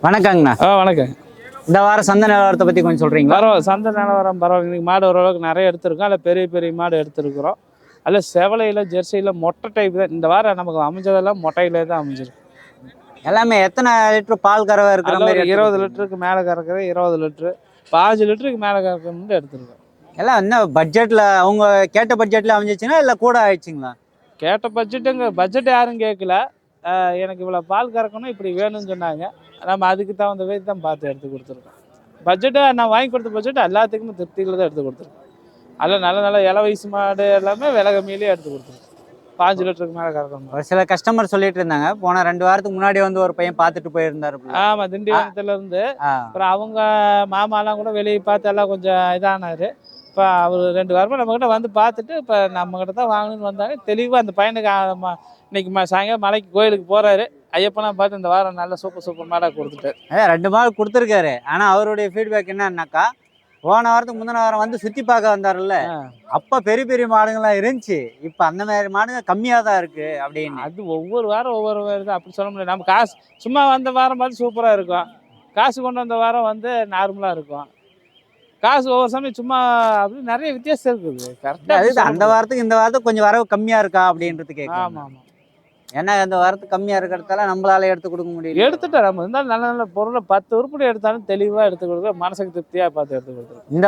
வணக்கங்கண்ணா. வணக்கம். இந்த வாரம் சந்தை நிலவரத்தை பற்றி கொஞ்சம் சொல்கிறீங்களா? பரவாயில்ல, சந்தை நிலவரம் பரவாயில்ல. இன்னைக்கு மாடு ஓரளவுக்கு நிறைய எடுத்திருக்கோம். அதில் பெரிய பெரிய மாடு எடுத்துருக்குறோம். அதில் செவலையில் ஜெர்சியில் மொட்டை டைப் தான் இந்த வாரம் நமக்கு அமைஞ்சதெல்லாம் மொட்டையிலே தான் அமைஞ்சிருக்கு. எல்லாமே எத்தனை லிட்டர் பால் கறவை இருக்கிற மாதிரி? 20 லிட்டருக்கு மேலே கறக்குறது, 20 லிட்டரு, 5 லிட்டருக்கு மேலே கறக்கணும்னு எடுத்துருக்கோம். எல்லாம் என்ன பட்ஜெட்டில் அவங்க கேட்ட பட்ஜெட்டில் அமைஞ்சிச்சுன்னா இல்லை கூட ஆயிடுச்சுங்களா? கேட்ட பட்ஜெட் யாரும் கேட்கல. எனக்கு இவ்வளோ பால் கறக்கணும், இப்படி வேணும்னு சொன்னாங்க. நம்ம அதுக்கு தகுந்த மாதிரி தான் பார்த்து எடுத்து கொடுத்துருக்கோம். பட்ஜெட்டை நான் வாங்கி கொடுத்த பட்ஜெட் எல்லாத்துக்குமே திருப்தியில் தான் எடுத்து கொடுத்துருக்கோம். அதில் நல்ல நல்ல இலை வயசு மாடு எல்லாமே விலை கம்மியிலே எடுத்து கொடுத்துருக்கோம். 5 லிட்டருக்கு மேலே கறக்கணும். ஒரு சில கஸ்டமர் சொல்லிட்டு இருந்தாங்க, போன 2 வாரத்துக்கு முன்னாடி வந்து ஒரு பையன் பார்த்துட்டு போயிருந்தாரு. ஆமாம், திண்டிவனத்துலேருந்து. அப்புறம் அவங்க மாமாலாம் கூட வெளியே பார்த்து எல்லாம் கொஞ்சம் இதானார். இப்போ அவர் 2 வாரமாக நம்மக்கிட்ட வந்து பார்த்துட்டு இப்போ நம்மக்கிட்ட தான் வாங்கணும்னு வந்தாங்க. தெளிவாக அந்த பையனுக்கு இன்னைக்கு சாயங்காலம் மலைக்கு கோயிலுக்கு போகிறாரு. ஐயப்பெல்லாம் பார்த்து இந்த வாரம் நல்ல சூப்பர் மாடாக கொடுத்துட்டாரு. 2 மாடு கொடுத்துருக்காரு. ஆனால் அவருடைய ஃபீட்பேக் என்னன்னாக்கா, போன வாரத்துக்கு முந்தின வாரம் வந்து சுற்றி பார்க்க வந்தார்ல, அப்போ பெரிய பெரிய மாடுங்கள்லாம் இருந்துச்சு. இப்போ அந்த மாதிரி மாடுங்க கம்மியாக தான் இருக்குது அப்படின்னு. அது ஒவ்வொரு வாரம் ஒவ்வொரு வாரம் தான், அப்படி சொல்ல முடியாது. நம்ம காசு சும்மா வந்த வாரம் பார்த்து சூப்பராக இருக்கும். காசு கொண்டு வந்த வாரம் வந்து நார்மலாக இருக்கும். காசு ஒவ்வொரு சமயம் சும்மா அப்படி நிறைய வித்தியாசம் இருக்குது. கரெக்டாக அது அந்த வாரத்துக்கு இந்த வாரத்துக்கு கொஞ்சம் வரவு கம்மியாக இருக்கா அப்படின்றது கேட்கும். ஆமாம் ஆமாம். ஏன்னா அந்த வாரத்துக்கு கம்மியாக இருக்கிறதால நம்மளால எடுத்து கொடுக்க முடியும். எடுத்துட்டோம். நம்ம இருந்தாலும் நல்ல நல்ல பொருளை 10 உருப்படி எடுத்தாலும் தெளிவாக எடுத்து கொடுக்க மனசுக்கு திருப்தியாக பார்த்து எடுத்து கொடுத்துருவோம். இந்த